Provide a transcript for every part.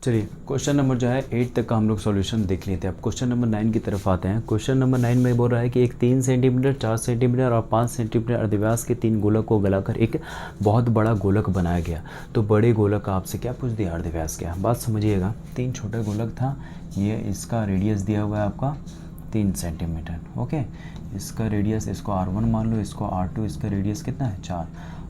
चलिए question number जो है 8 तक का हम लोग सॉल्यूशन देख लेते हैं। अब क्वेश्चन नंबर 9 की तरफ आते हैं। क्वेश्चन नंबर 9 में बोल रहा है कि एक 3 सेंटीमीटर 4 सेंटीमीटर और 5 सेंटीमीटर अर्धव्यास के 3 गोलक को गलाकर एक बहुत बड़ा गोलक बनाया गया। तो बड़े गोलक का आपसे क्या पूछ दिया, अर्धव्यास क्या। बात समझिएगा, 3 छोटा गोलक था, ये इसका रेडियस दिया हुआ है आपका 3 सेंटीमीटर। ओके, इसका रेडियस, इसको R1 मान लो, इसको R2, इसका रेडियस कितना है 4,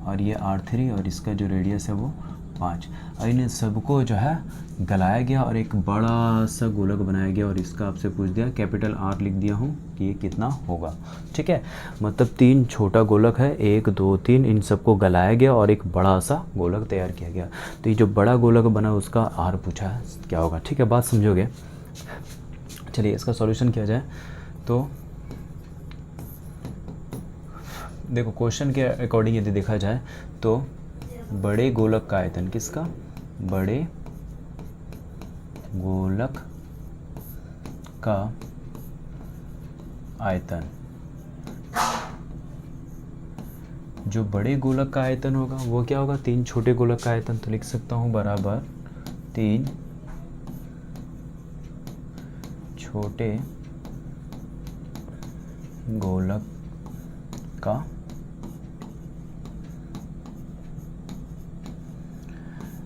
और ये R3 और इसका जो रेडियस है वो 5। और इन सबको जो है गलाया गया और एक बड़ा सा गोलक बनाया गया, और इसका आपसे पूछ दिया, कैपिटल R लिख दिया हूँ कि ये कितना होगा। ठीक है, मतलब 3 छोटा गोलक है, 1 2 3, इन सबको गलाया गया और एक बड़ा सा गोलक तैयार किया गया। तो ये जो बड़ा गोलक बना उसका R पूछा है क्या होगा। ठीक है, बात समझोगे। चलिए इसका सॉल्यूशन किया जाए। तो देखो क्वेश्चन के अकॉर्डिंग यदि देखा जाए तो बड़े गोलक का आयतन, किसका, बड़े गोलक का आयतन, जो बड़े गोलक का आयतन होगा वो क्या होगा, 3 छोटे गोलक का आयतन। तो लिख सकता हूँ बराबर 3 छोटे गोलक का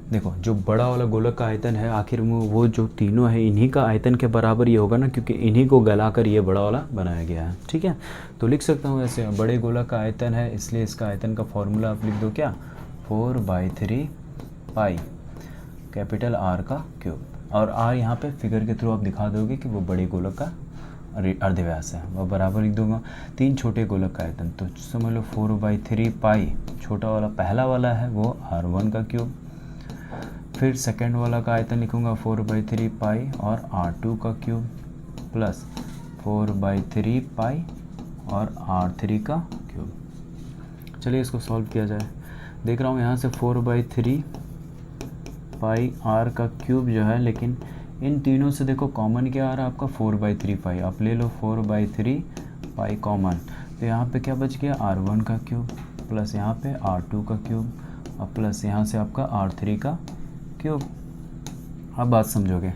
देखो जो बड़ा वाला गोलक का आयतन है, आखिर में वो जो तीनों है इन्हीं का आयतन के बराबर ये होगा ना, क्योंकि इन्हीं को गलाकर ये बड़ा वाला बनाया गया है। ठीक है, तो लिख सकता हूँ ऐसे, बड़े गोलक का आयतन है इसलिए इसका आयतन का फॉर्मूला आप लिख दो क्या, 4/3 पाई कैपिटल R का क्यूब। और R यहाँ पे फिगर के थ्रू आप दिखा दोगे कि वो बड़े गोलक का अर्धव्यास है, वह बराबर लिख दूंगा 3 छोटे गोलक का आयतन। तो समझ लो 4/3 पाई, छोटा वाला पहला वाला है वो R1 का क्यूब, फिर सेकंड वाला का आयतन लिखूंगा 4/3 पाई और R2 का क्यूब, प्लस 4/3 पाई और R3 का क्यूब। चलिए इसको सॉल्व किया जाए। देख रहा हूँ यहाँ से 4/3 पाई R का क्यूब जो है, लेकिन इन तीनों से देखो कॉमन क्या आ रहा है आपका, 4/3 पाई। आप ले लो 4/3 पाई कॉमन, तो यहाँ पे क्या बच गया, R1 का क्यूब, प्लस यहाँ पे R2 का क्यूब, और प्लस यहाँ से आपका R3 का क्यूब। अब बात समझोगे,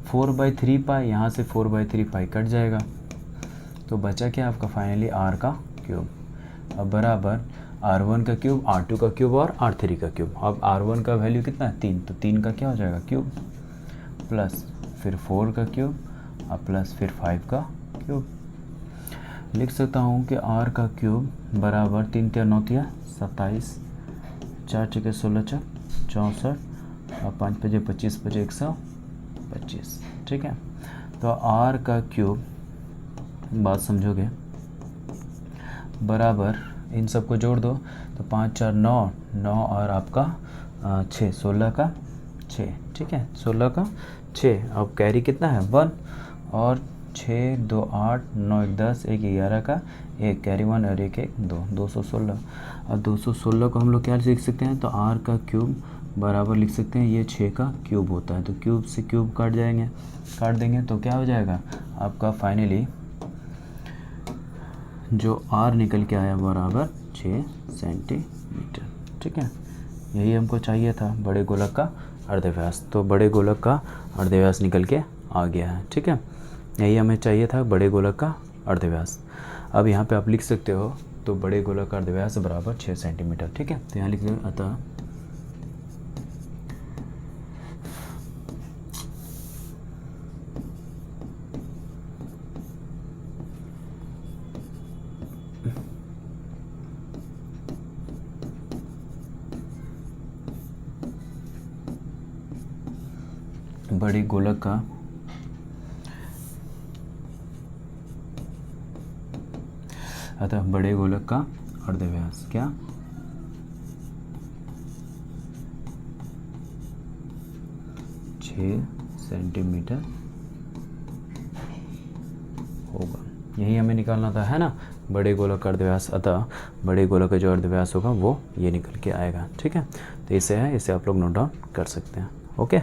4/3 पाई, यहाँ से 4/3 पाई कट जाएगा, तो बचा क्या आपका फाइनली R का क्यूब। अब बराबर R1 का क्यूब, R2 का क्यूब और R3 का क्यूब। अब R1 का वैल्यू कितना है 3, तो 3 का क्या हो जाएगा क्यूब, प्लस फिर 4 का क्यूब और प्लस फिर 5 का क्यूब। लिख सकता हूँ कि R का क्यूब बराबर 3 × 9 = 27, 4 × 16 = 64 और 5 × 25 = 125। ठीक है, तो R का क्यूब, बात समझोगे, बराबर इन सबको जोड़ दो तो 5 4 9 9 और आपका 6, 16 का 6। ठीक है, 16 का 6। अब कैरी कितना है 1, और 6 2 8 9 1 10 1 11 का 1 कैरी 1 और 1 1 2 216। अब 216 को हम लोग क्या लिख सकते हैं, तो R का क्यूब बराबर लिख सकते हैं, ये 6 का क्यूब होता है, तो क्यूब से क्यूब काट देंगे तो क्या हो जाएगा आपका फाइनली जो R निकल के आया बराबर 6 सेंटीमीटर। ठीक है, यही हमको चाहिए था, बड़े गोलक का अर्धव्यास। तो बड़े गोलक का अर्धव्यास निकल के आ गया है। ठीक है, यही हमें चाहिए था, बड़े गोलक का अर्धव्यास। अब यहाँ पे आप लिख सकते हो, तो बड़े गोलक का अर्धव्यास बराबर 6 सेंटीमीटर। ठीक है, तो यहाँ लिख दो, अतः बड़े गोलक का बड़े गोलक का अर्धव्यास क्या, 6 सेंटीमीटर होगा। यही हमें निकालना था, है ना, बड़े गोलक का अर्धव्यास। अतः बड़े गोलक का जो अर्धव्यास होगा वो ये निकल के आएगा। ठीक है, तो इसे है, इसे आप लोग नोट डाउन कर सकते हैं। ओके।